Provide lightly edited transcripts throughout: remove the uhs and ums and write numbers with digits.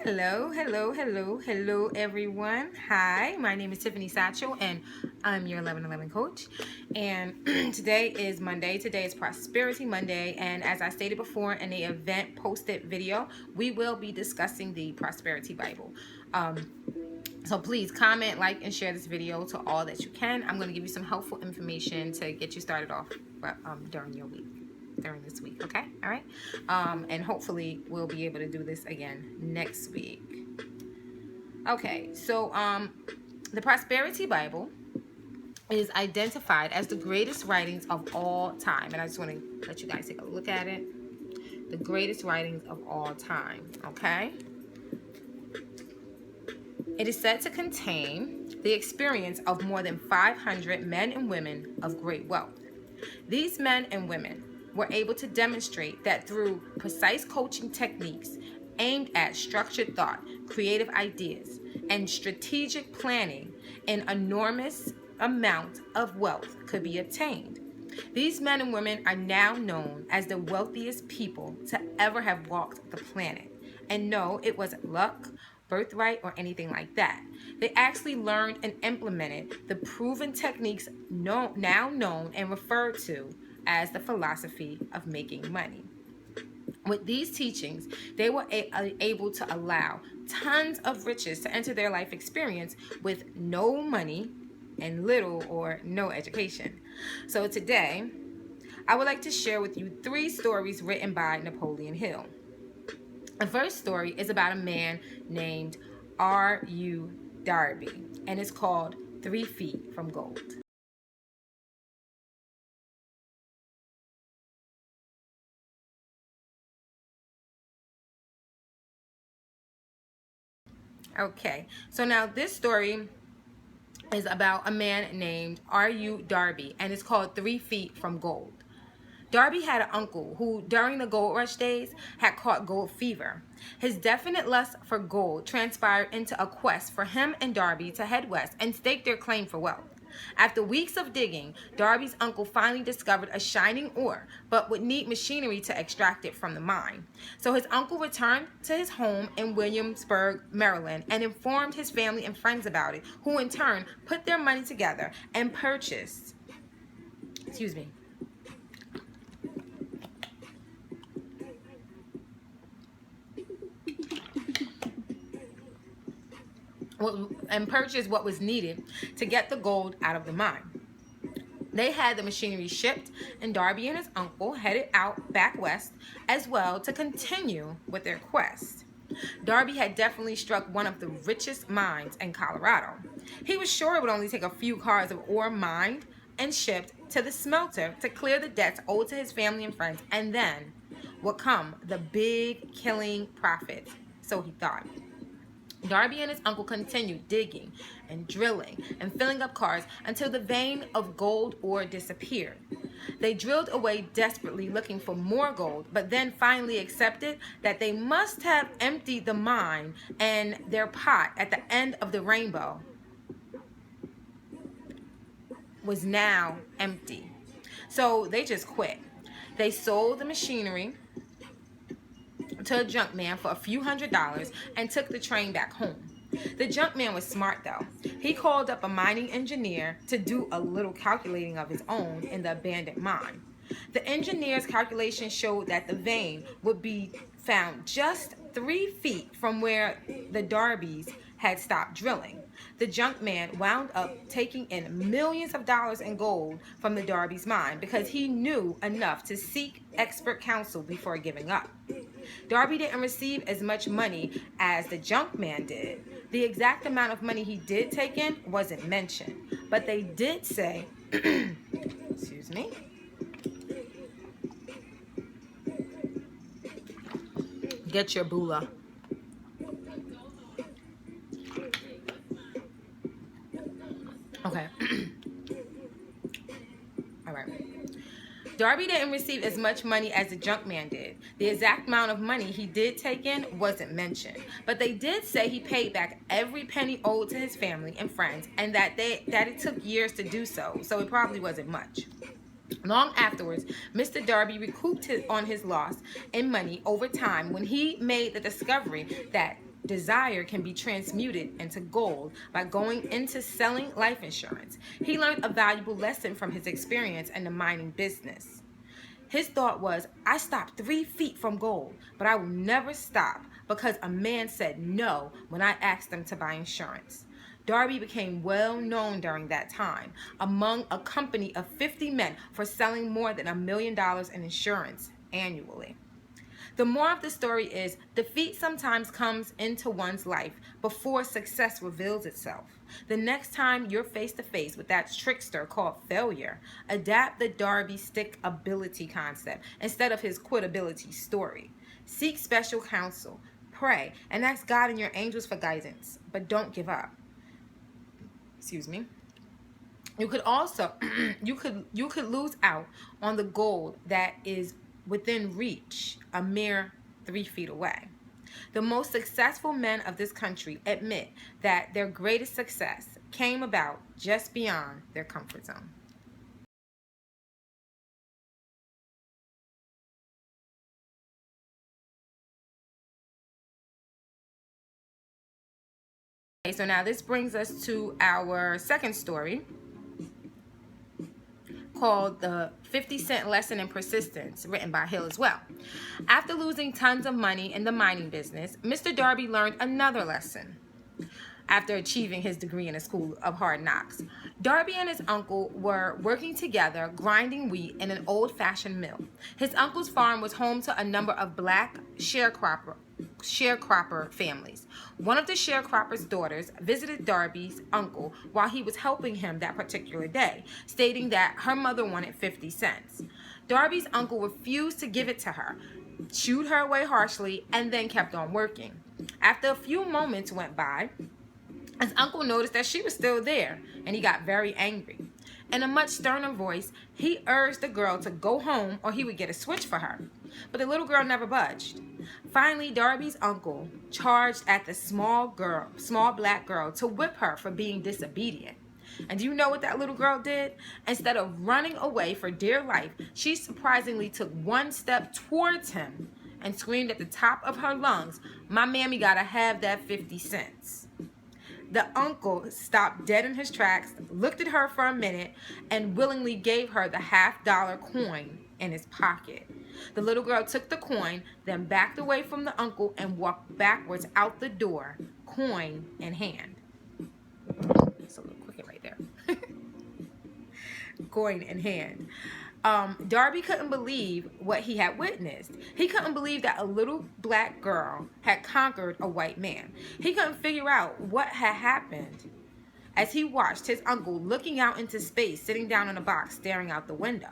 Hello, everyone. Hi, my name is Tiffany Satchel, and I'm your 1111 coach. And today is Monday. Today is Prosperity Monday, and as I stated before in the event posted video, we will be discussing the Prosperity Bible. So please comment, like, and share this video to all that you can. I'm going to give you some helpful information to get you started off during your week. During this week, okay? All right? And hopefully we'll be able to do this again next week. Okay, so the Prosperity Bible is identified as the greatest writings of all time. And I just want to let you guys take a look at it. The greatest writings of all time, okay? It is said to contain the experience of more than 500 men and women of great wealth. These men and women were able to demonstrate that through precise coaching techniques aimed at structured thought, creative ideas, and strategic planning, an enormous amount of wealth could be obtained. These men and women are now known as the wealthiest people to ever have walked the planet. And no, it wasn't luck, birthright, or anything like that. They actually learned and implemented the proven techniques now known and referred to as the philosophy of making money. With these teachings, they were able to allow tons of riches to enter their life experience with no money and little or no education. So today, I would like to share with you 3 stories written by Napoleon Hill. The first story is about a man named R.U. Darby, and it's called 3 Feet from Gold. Okay, so now this story is about a man named R.U. Darby, and it's called 3 Feet from Gold. Darby had an uncle who, during the gold rush days, had caught gold fever. His definite lust for gold transpired into a quest for him and Darby to head west and stake their claim for wealth. After weeks of digging, Darby's uncle finally discovered a shining ore, but would need machinery to extract it from the mine. So his uncle returned to his home in Williamsburg, Maryland, and informed his family and friends about it, who in turn put their money together and purchased, what was needed to get the gold out of the mine. They had the machinery shipped, and Darby and his uncle headed out back west as well to continue with their quest. Darby had definitely struck one of the richest mines in Colorado. He was sure it would only take a few cars of ore mined and shipped to the smelter to clear the debts owed to his family and friends, and then would come the big killing profit, so he thought. Darby and his uncle continued digging and drilling and filling up cars until the vein of gold ore disappeared. They drilled away desperately looking for more gold, but then finally accepted that they must have emptied the mine, and their pot at the end of the rainbow was now empty. So they just quit. They sold the machinery to a junk man for a few $100s and took the train back home. The junk man was smart though. He called up a mining engineer to do a little calculating of his own in the abandoned mine. The engineer's calculation showed that the vein would be found just 3 feet from where the Darbys had stopped drilling. The junk man wound up taking in millions of dollars in gold from the Darby's mine because he knew enough to seek expert counsel before giving up. Darby didn't receive as much money as the junk man did. The exact amount of money he did take in wasn't mentioned, but they did say, excuse me, get your bula. Okay. All right. Darby didn't receive as much money as the junk man did. The exact amount of money he did take in wasn't mentioned, but they did say he paid back every penny owed to his family and friends, and that it took years to do so, so it probably wasn't much. Long afterwards, Mr. Darby recouped on his loss in money over time when he made the discovery that desire can be transmuted into gold by going into selling life insurance. He learned a valuable lesson from his experience in the mining business. His thought was, I stopped 3 feet from gold, but I will never stop because a man said no when I asked him to buy insurance. Darby became well known during that time among a company of 50 men for selling more than $1 million in insurance annually. The moral of the story is defeat sometimes comes into one's life before success reveals itself. The next time you're face to face with that trickster called failure, adapt the Darby stick ability concept instead of his quitability story. Seek special counsel, pray, and ask God and your angels for guidance, but don't give up. Excuse me. You could also you could lose out on the goal that is within reach, a mere 3 feet away. The most successful men of this country admit that their greatest success came about just beyond their comfort zone. Okay, so now this brings us to our second story, called The 50-Cent Lesson in Persistence, written by Hill as well. After losing tons of money in the mining business, Mr. Darby learned another lesson after achieving his degree in a school of hard knocks. Darby and his uncle were working together, grinding wheat in an old-fashioned mill. His uncle's farm was home to a number of black sharecropper families. One of the sharecropper's daughters visited Darby's uncle while he was helping him that particular day, stating that her mother wanted 50 cents. Darby's uncle refused to give it to her, chewed her away harshly, and then kept on working. After a few moments went by, his uncle noticed that she was still there, and he got very angry. In a much sterner voice, he urged the girl to go home or he would get a switch for her. But the little girl never budged. Finally, Darby's uncle charged at the small black girl to whip her for being disobedient. And do you know what that little girl did? Instead of running away for dear life, she surprisingly took one step towards him and screamed at the top of her lungs, "My mammy gotta have that 50 cents. The uncle stopped dead in his tracks, looked at her for a minute, and willingly gave her the $half-dollar coin in his pocket. The little girl took the coin, then backed away from the uncle and walked backwards out the door, coin in hand. It's a little quicker right there. Coin in hand. Darby couldn't believe what he had witnessed. He couldn't believe that a little black girl had conquered a white man. He couldn't figure out what had happened as he watched his uncle looking out into space, sitting down in a box, staring out the window.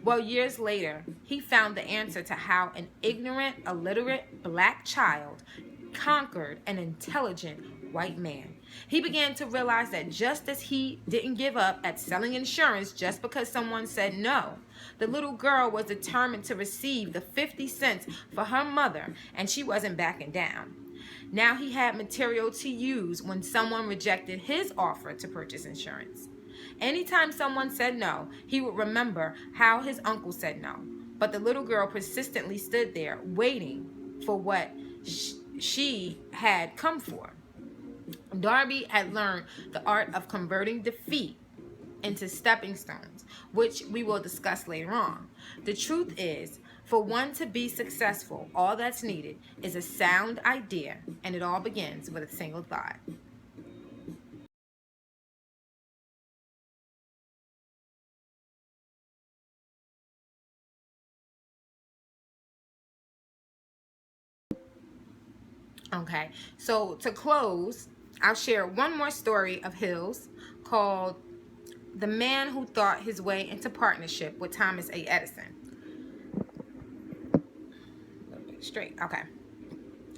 Well, years later, he found the answer to how an ignorant, illiterate black child conquered an intelligent white man. He began to realize that just as he didn't give up at selling insurance just because someone said no, the little girl was determined to receive the 50 cents for her mother, and she wasn't backing down. Now he had material to use when someone rejected his offer to purchase insurance. Anytime someone said no, he would remember how his uncle said no. But the little girl persistently stood there waiting for what she had come for. Darby had learned the art of converting defeat into stepping stones, which we will discuss later on. The truth is, for one to be successful, all that's needed is a sound idea, and it all begins with a single thought. Okay, so to close, I'll share one more story of Hill's called The Man Who Thought His Way into Partnership with Thomas A. Edison. A little bit straight, okay.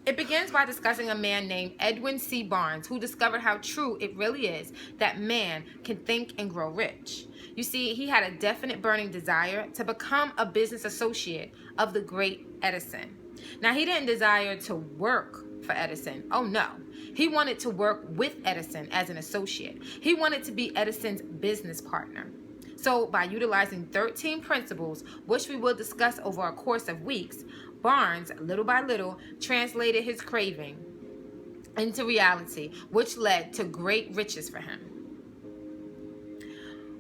It begins by discussing a man named Edwin C. Barnes, who discovered how true it really is that man can think and grow rich. You see, he had a definite burning desire to become a business associate of the great Edison. Now, he didn't desire to work for Edison. Oh, no. He wanted to work with Edison as an associate. He wanted to be Edison's business partner. So, by utilizing 13 principles, which we will discuss over a course of weeks, Barnes, little by little, translated his craving into reality, which led to great riches for him.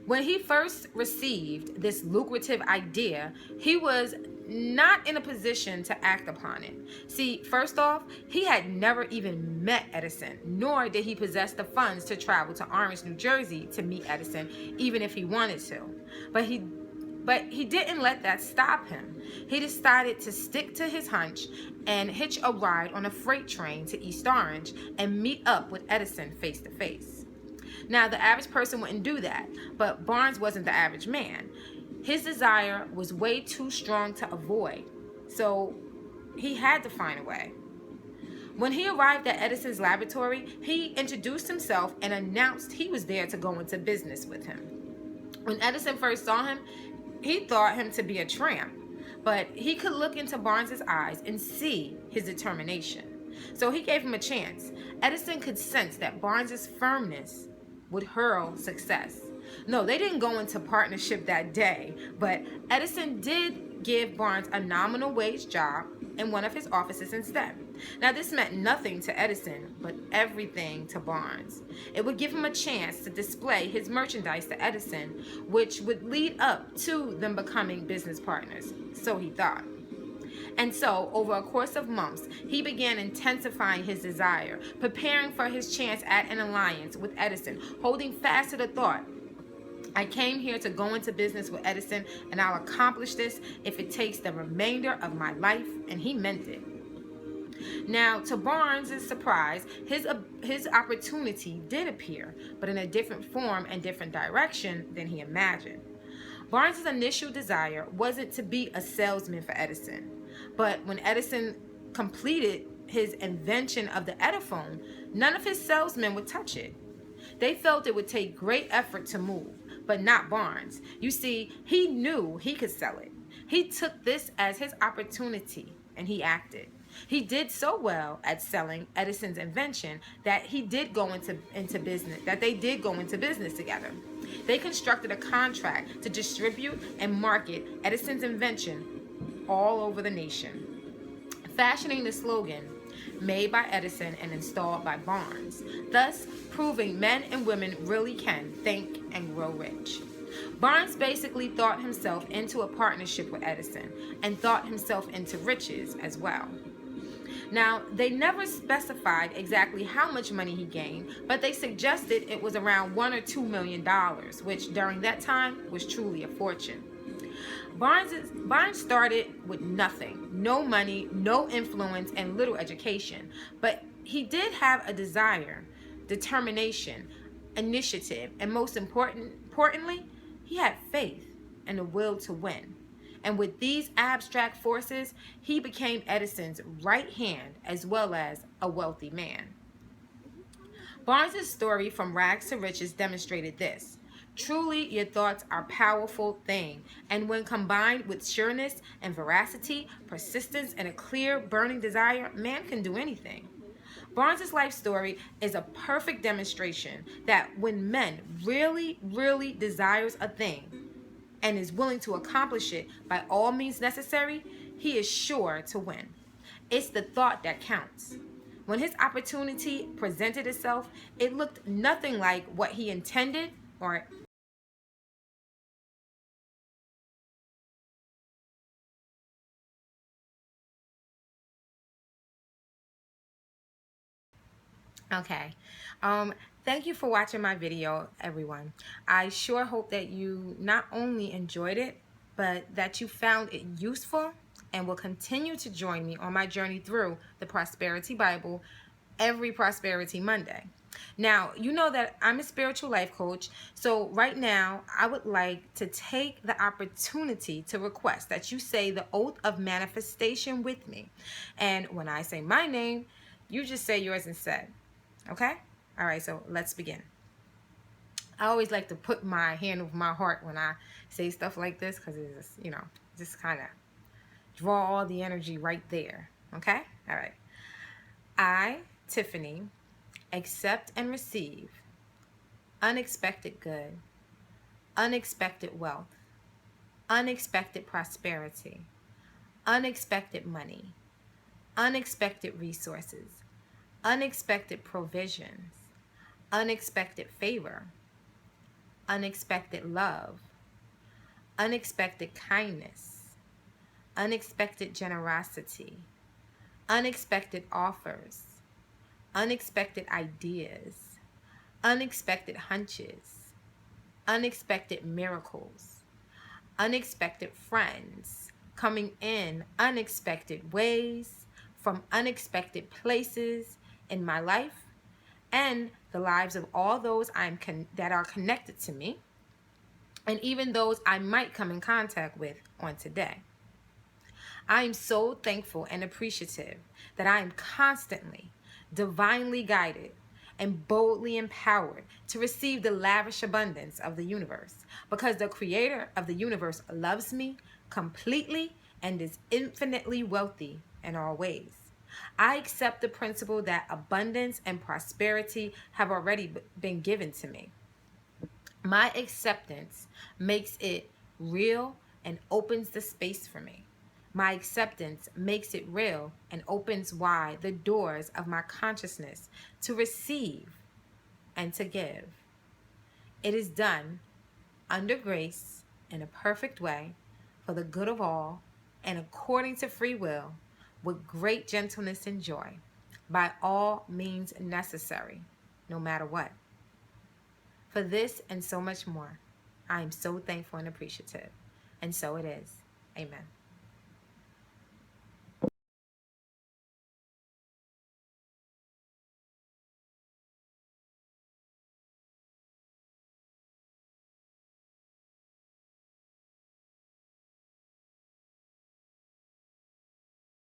When he first received this lucrative idea, he was not in a position to act upon it. See, first off, he had never even met Edison, nor did he possess the funds to travel to Orange, New Jersey to meet Edison, even if he wanted to. But he didn't let that stop him. He decided to stick to his hunch and hitch a ride on a freight train to East Orange and meet up with Edison face to face. Now, the average person wouldn't do that, but Barnes wasn't the average man. His desire was way too strong to avoid, so he had to find a way. When he arrived at Edison's laboratory, he introduced himself and announced he was there to go into business with him. When Edison first saw him, he thought him to be a tramp, but he could look into Barnes's eyes and see his determination. So he gave him a chance. Edison could sense that Barnes's firmness would hurl success. No, they didn't go into partnership that day, but Edison did give Barnes a nominal wage job in one of his offices instead. Now, this meant nothing to Edison, but everything to Barnes. It would give him a chance to display his merchandise to Edison, which would lead up to them becoming business partners, so he thought. And so, over a course of months, he began intensifying his desire, preparing for his chance at an alliance with Edison, holding fast to the thought, I came here to go into business with Edison, and I'll accomplish this if it takes the remainder of my life, and he meant it. Now, to Barnes' surprise, his opportunity did appear, but in a different form and different direction than he imagined. Barnes' initial desire wasn't to be a salesman for Edison, but when Edison completed his invention of the Ediphone, none of his salesmen would touch it. They felt it would take great effort to move, but not Barnes. You see, he knew he could sell it. He took this as his opportunity, and he acted. He did so well at selling Edison's invention that he did go into business, that they did go into business together. They constructed a contract to distribute and market Edison's invention all over the nation, fashioning the slogan, made by Edison and installed by Barnes, thus proving men and women really can think and grow rich. Barnes basically thought himself into a partnership with Edison and thought himself into riches as well. Now, they never specified exactly how much money he gained, but they suggested it was around $1 or $2 million, which during that time was truly a fortune. Barnes started with nothing, no money, no influence, and little education, but he did have a desire, determination, initiative, and most importantly, he had faith and the will to win. And with these abstract forces, he became Edison's right hand as well as a wealthy man. Barnes' story from rags to riches demonstrated this. Truly, your thoughts are a powerful thing, and when combined with sureness and veracity, persistence, and a clear, burning desire, man can do anything. Barnes' life story is a perfect demonstration that when men really, really desires a thing and is willing to accomplish it by all means necessary, he is sure to win. It's the thought that counts. When his opportunity presented itself, it looked nothing like what he intended or Okay. Thank you for watching my video, everyone. I sure hope that you not only enjoyed it, but that you found it useful and will continue to join me on my journey through the Prosperity Bible every Prosperity Monday. Now, you know that I'm a spiritual life coach, so right now I would like to take the opportunity to request that you say the oath of manifestation with me. And when I say my name, you just say yours instead. Okay? All right, so let's begin. I always like to put my hand over my heart when I say stuff like this because it's just, just kind of draw all the energy right there. Okay? All right. I, Tiffany, accept and receive unexpected good, unexpected wealth, unexpected prosperity, unexpected money, unexpected resources, unexpected provisions, unexpected favor, unexpected love, unexpected kindness, unexpected generosity, unexpected offers, unexpected ideas, unexpected hunches, unexpected miracles, unexpected friends coming in unexpected ways from unexpected places in my life and the lives of all those that are connected to me, and even those I might come in contact with on today. I am so thankful and appreciative that I am constantly divinely guided and boldly empowered to receive the lavish abundance of the universe, because the creator of the universe loves me completely and is infinitely wealthy in all ways. I accept the principle that abundance and prosperity have already been given to me. My acceptance makes it real and opens the space for me. My acceptance makes it real and opens wide the doors of my consciousness to receive and to give. It is done under grace in a perfect way for the good of all and according to free will with great gentleness and joy by all means necessary, no matter what. For this and so much more, I am so thankful and appreciative. And so it is. Amen.